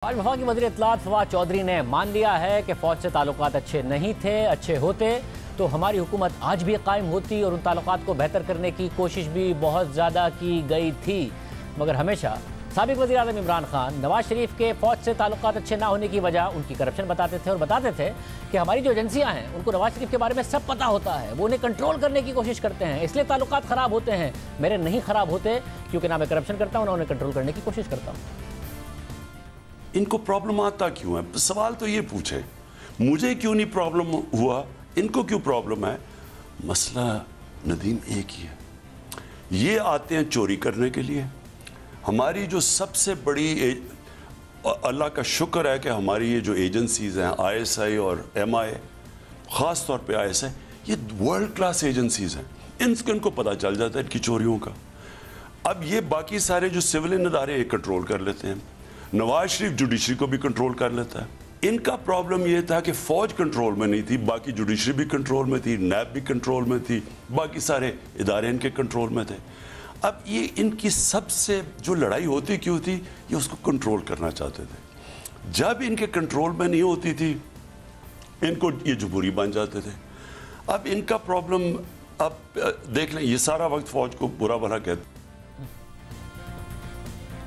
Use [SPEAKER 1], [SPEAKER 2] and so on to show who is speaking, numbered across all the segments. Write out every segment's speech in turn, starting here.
[SPEAKER 1] आज वफाकी वज़ीर इत्तलात फवाद चौधरी ने मान लिया है कि फ़ौज से ताल्लुकात अच्छे नहीं थे। अच्छे होते तो हमारी हुकूमत आज भी कायम होती और उन ताल्लुकात को बेहतर करने की कोशिश भी बहुत ज़्यादा की गई थी। मगर हमेशा साबिक़ वज़ीर आज़म इमरान खान नवाज शरीफ के फ़ौज से ताल्लुकात अच्छे ना होने की वजह उनकी करप्शन बताते थे और बताते थे कि हमारी जो एजेंसियाँ हैं उनको नवाज शरीफ के बारे में सब पता होता है, वो उन्हें कंट्रोल करने की कोशिश करते हैं, इसलिए ताल्लुकात ख़राब होते हैं। मेरे नहीं ख़राब होते क्योंकि ना मैं करप्शन करता हूँ ना उन्हें कंट्रोल करने की कोशिश करता हूँ।
[SPEAKER 2] इनको प्रॉब्लम आता क्यों है? सवाल तो ये पूछे, मुझे क्यों नहीं प्रॉब्लम हुआ, इनको क्यों प्रॉब्लम है? मसला नदीम एक ही है, ये आते हैं चोरी करने के लिए। हमारी जो सबसे बड़ी अल्लाह का शुक्र है कि हमारी ये जो एजेंसीज हैं ISI और MI, ख़ास तौर पे ISI, ये वर्ल्ड क्लास एजेंसीज हैं। इनको पता चल जाता है इनकी चोरियों का। अब ये बाकी सारे जो सिविलियन इदारे ये कंट्रोल कर लेते हैं। नवाज शरीफ जुडिशरी को भी कंट्रोल कर लेता है। इनका प्रॉब्लम यह था कि फौज कंट्रोल में नहीं थी, बाकी जुडिशरी भी कंट्रोल में थी, नैब भी कंट्रोल में थी, बाकी सारे इदारे इनके कंट्रोल में थे। अब ये इनकी सबसे जो लड़ाई होती क्यों थी, ये उसको कंट्रोल करना चाहते थे। जब इनके कंट्रोल में नहीं होती थी, इनको ये जमहूरी बन जाते थे। अब इनका प्रॉब्लम, अब देख लें, ये सारा वक्त फौज को बुरा भला कहते।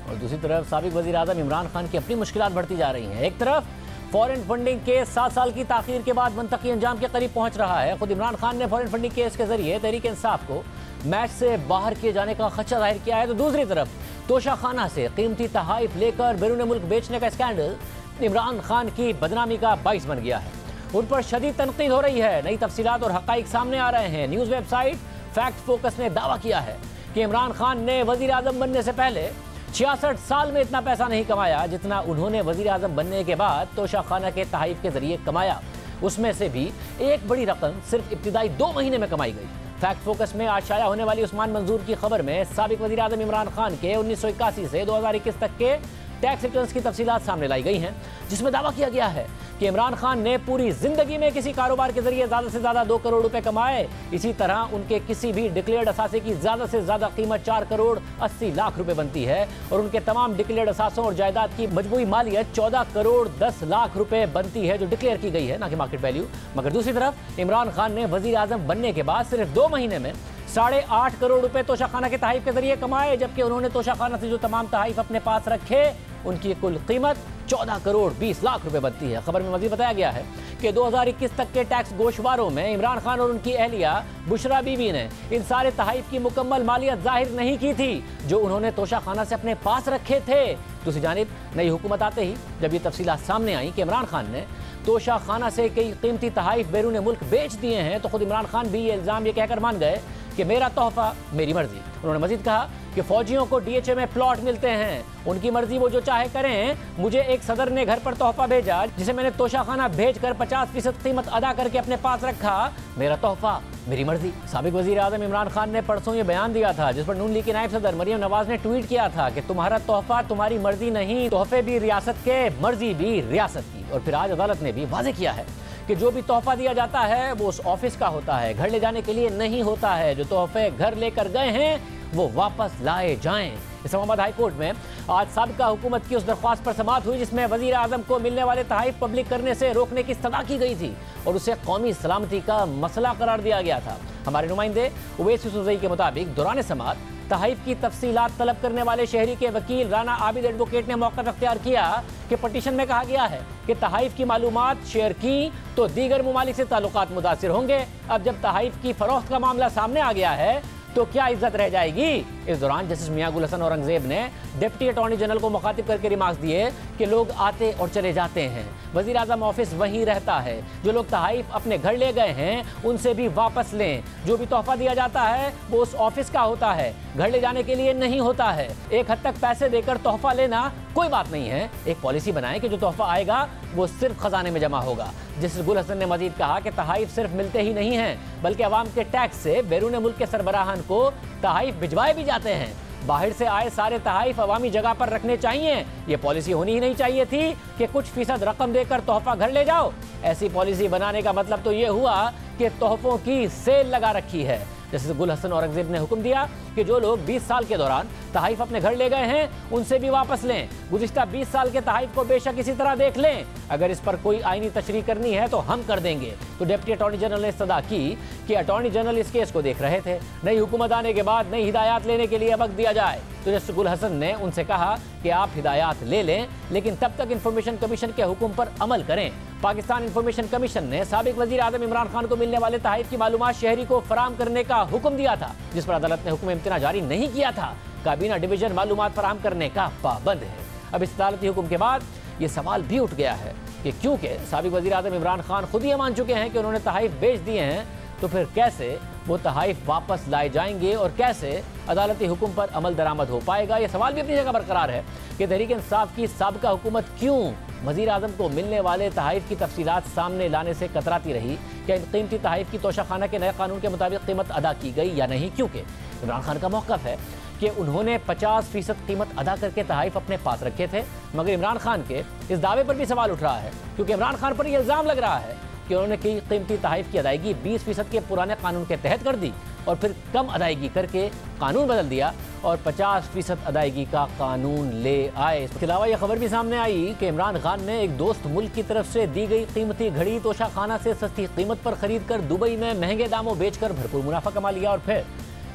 [SPEAKER 1] और दूसरी तरफ साबिक़ वज़ीर आज़म इमरान खान की अपनी मुश्किलात बढ़ती जा रही हैं। एक तरफ फॉरेन फंडिंग केस 7 साल की ताख़ीर के बाद मंतकी अंजाम के करीब पहुंच रहा है। खुद इमरान खान ने फॉरेन फंडिंग केस के जरिए तहरीक इंसाफ को मैच से बाहर किए जाने का खदशा जाहिर किया है, तो दूसरी तरफ तोशाखाना से कीमती तहाइफ लेकर बैरून मुल्क बेचने का स्कैंडल इमरान खान की बदनामी का बाइस बन गया है। उन पर शदीद तनकीद हो रही है। नई तफसीलात और हक़ाइक़ सामने आ रहे हैं। न्यूज़ वेबसाइट फैक्ट फोकस ने दावा किया है कि इमरान खान ने वज़ीर आज़म बनने से पहले 66 साल में इतना पैसा नहीं कमाया जितना उन्होंने वज़ीर आज़म बनने के बाद तोशाखाना के तहाइफ के जरिए कमाया। उसमें से भी एक बड़ी रकम सिर्फ इब्तिदाई 2 महीने में कमाई गई। फैक्ट फोकस में आज शाया होने वाली उस्मान मंजूर की खबर में साबिक़ वज़ीर आज़म इमरान खान के 1981 से 2021 तक के टैक्स रिटर्न्स की तफसीलात सामने लाई गई हैं, जिसमें दावा किया गया है कि इमरान खान ने पूरी जिंदगी में किसी कारोबार के जरिए ज़्यादा से ज़्यादा 2 करोड़ रुपए कमाए। इसी तरह उनके किसी भी डिक्लेयर्ड असासे की ज़्यादा से ज़्यादा कीमत 4 करोड़ 80 लाख रुपए बनती है और उनके तमाम डिक्लेयर्ड असासों और जायदाद की मजमूई मालियत 14 करोड़ 10 लाख रुपए बनती है, जो डिक्लेयर की गई है, ना कि मार्केट वैल्यू। मगर दूसरी तरफ इमरान खान ने वज़ीर आज़म बनने के बाद सिर्फ 2 महीने में 8.5 करोड़ रुपए तोशाखाना के तहाइफ के जरिए कमाए, जबकि उन्होंने तोशाखाना से जो तमाम तहाइफ अपने पास रखे उनकी कुल कीमत 14 करोड़ 20 लाख रुपए बनती है। खबर में मज़ीद बताया गया है कि 2021 तक के टैक्स गोशवारों में इमरान खान और उनकी अहलिया बुशरा बीबी ने इन सारे तहाइफ की मुकम्मल मालियत जाहिर नहीं की थी जो उन्होंने तोशाखाना से अपने पास रखे थे। दूसरी जानिब नई हुकूमत आते ही जब ये तफसीलात सामने आई कि इमरान खान ने तोशाखाना से कई कीमती तहाइफ बैरून मुल्क बेच दिए हैं, तो खुद इमरान खान भी ये इल्ज़ाम ये कहकर मान गए कि मेरा तोहफा मेरी मर्जी। उन्होंने मजीद कहा कि फौजियों को DHA में प्लॉट मिलते हैं, उनकी मर्जी, वो जो चाहे करें। मुझे एक सदर ने घर पर तोहफा भेजा जिसे मैंने तोशाखाना भेजकर 50% कीमत अदा करके अपने पास रखा। मेरा तोहफा मेरी मर्जी। साबिक़ वज़ीर आज़म इमरान खान ने परसों ये बयान दिया था, जिस पर नून लीग की नायब सदर मरियम नवाज ने ट्वीट किया था कि तुम्हारा तोहफा तुम्हारी मर्जी नहीं, तोहफे भी रियासत के, मर्जी भी रियासत की। और फिर आज अदालत ने भी वाज़ेह किया है कि जो भी तोहफा दिया जाता है वो उस ऑफिस का होता है, घर ले जाने के लिए नहीं होता है। जो तोहफे घर लेकर गए हैं वो वापस लाए जाएं। इस्लामाबाद हाई कोर्ट में आज साबिका हुकूमत की उस दरख्वास्त पर समाअत हुई जिसमें वज़ीर आज़म को मिलने वाले तहाइफ पब्लिक करने से रोकने की इस्तदा की गई थी और उसे कौमी सलामती का मसला करार दिया गया था। हमारे नुमाइंदे उवैस यूसुफ़ज़ई के मुताबिक दौरान समाअत तहाइफ की तफसीलात तलब करने वाले शहरी के वकील राना आबिद एडवोकेट ने मौक़िफ़ अख्तियार किया कि पटिशन में कहा गया है कि तहाइफ की मालूमात शेयर की तो दीगर ममालिक से ताल्लुकात मुतासिर होंगे। अब जब तहाइफ की फ़रोख्त का मामला सामने आ गया है तो क्या इज्जत रह जाएगी? इस दौरान जस्टिस मियां गुल हसन औरंगजेब ने डिप्टी अटॉर्नी जनरल को मुखातिब करके रिमार्क्स दिए कि लोग आते और चले जाते हैं, वज़ीर आज़म ऑफिस वहीं रहता है, जो लोग तहाइफ अपने घर ले गए हैं उनसे भी वापस लें। जो भी तोहफा दिया जाता है वो उस ऑफिस का होता है, घर ले जाने के लिए नहीं होता है। एक हद तक पैसे देकर तोहफा लेना कोई बात नहीं है, एक पॉलिसी बनाएं कि जो तोहफा आएगा वो सिर्फ खजाने में जमा होगा। जस्टिस गुल हसन ने मजीद कहा कि तहाइफ सिर्फ मिलते ही नहीं हैं बल्कि अवाम के टैक्स से बैरून मुल्क के सरबराहान को तहाइफ भिजवाए भी जाते हैं। बाहर से आए सारे तहाइफ अवामी जगह पर रखने चाहिए। ये पॉलिसी होनी ही नहीं चाहिए थी कि कुछ फीसद रकम देकर तोहफा घर ले जाओ। ऐसी पॉलिसी बनाने का मतलब तो ये हुआ कि तोहफों की सेल लगा रखी है। जस्टिस गुल हसन औरंगजेब ने हुक्म दिया कि जो लोग 20 साल के दौरान तहाइफ अपने घर ले गए हैं उनसे भी वापस लें। गुज़िश्ता 20 साल के तहाइफ को बेशक इसी तरह देख लें, अगर इस पर कोई आईनी तशरीह करनी है तो हम कर देंगे। तो डिप्टी अटॉर्नी जनरल ने इस्तदा की कि अटॉर्नी जनरल इस केस को देख रहे थे, नई हुकूमत आने के बाद नई हिदायत लेने के लिए वक्त दिया जाए। तो जस्टिस गुल हसन ने उनसे कहा कि आप हिदायत ले लें, लेकिन तब तक इंफॉर्मेशन कमीशन के हुक्म पर अमल करें। पाकिस्तान इंफॉर्मेशन कमीशन ने साबिक वजीर आज़म इमरान खान को मिलने वाले तहाइफ की मालूमात शहरी को फराहम करने का हुक्म दिया था, जिस पर अदालत ने हुक्म इम्तना जारी नहीं किया था। काबीना डिवीजन मालूमात फराहम करने का पाबंद है। अब इस अदालती हुक्म के बाद ये सवाल भी उठ गया है कि क्योंकि साबिक वजीर आज़म इमरान खान खुद ये मान चुके हैं कि उन्होंने तहाइफ बेच दिए हैं, तो फिर कैसे वो तहाइफ वापस लाए जाएंगे और कैसे अदालती हुक्म पर अमल दरामद हो पाएगा। ये सवाल भी अपनी जगह बरकरार है कि तहरीक इंसाफ की साबिका हुकूमत क्यों वज़ीर आज़म को मिलने वाले तहाइफ की तफसीलात सामने लाने से कतराती रही। क्या इन कीमती तहाइफ की तोशाखाना के नए कानून के मुताबिक कीमत अदा की गई या नहीं, क्योंकि इमरान खान का मौक़िफ़ है कि उन्होंने 50% कीमत अदा करके तहाइफ अपने पास रखे थे। मगर इमरान खान के इस दावे पर भी सवाल उठ रहा है, क्योंकि इमरान खान पर यह इल्ज़ाम लग रहा है कि उन्होंने कई कीमती तहाइफ की अदायगी 20% के पुराने कानून के तहत कर दी और फिर कम अदायगी करके कानून बदल दिया और 50% अदायगी का कानून ले आए। इसके अलावा यह खबर भी सामने आई कि इमरान खान ने एक दोस्त मुल्क की तरफ से दी गई कीमती घड़ी तोशाखाना से सस्ती कीमत पर खरीद कर दुबई में महंगे दामों बेचकर भरपूर मुनाफा कमा लिया। और फिर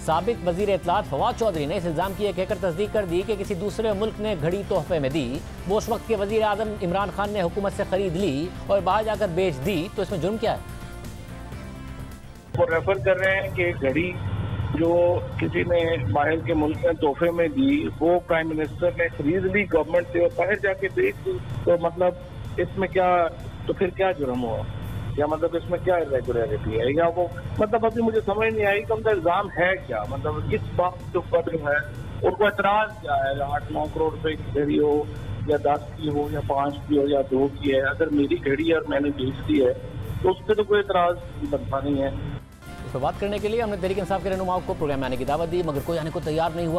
[SPEAKER 1] साबिक वजीर इत्तलात फवाद चौधरी ने इस इल्ज़ाम की कहकर तस्दीक कर दी कि किसी दूसरे मुल्क ने घड़ी तोहफे में दी, वो उस वक्त के वजीर आज़म इमरान खान ने हुकूमत से खरीद ली और बाहर जाकर बेच दी, तो इसमें जुर्म क्या है?
[SPEAKER 3] वो रेफर कर रहे हैं कि घड़ी जो किसी ने बाहर के मुल्क में तोहफे में दी, वो प्राइम मिनिस्टर ने खरीद ली गवर्नमेंट से और बाहर जाके बेच दी। तो मतलब इसमें क्या, तो फिर क्या जुर्म हुआ, या मतलब इसमें क्या इरेगुलरिटी है, या वो मतलब अभी मुझे समझ नहीं आई कि उनका इल्जाम है क्या, मतलब किस बात के ऊपर है, उनको एतराज क्या है। 8-9 करोड़ रुपए की घड़ी हो या 10 की हो या 5 की हो या 2 की है, अगर मेरी घड़ी है और मैंने बेच दी है तो उस पर तो कोई एतराज बनता नहीं है।
[SPEAKER 1] इस पर बात करने के लिए हमने तहरीक इंसाफ के रहनुमाओं को प्रोग्राम में आने की दावत दी, मगर कोई आने को तैयार नहीं हुआ।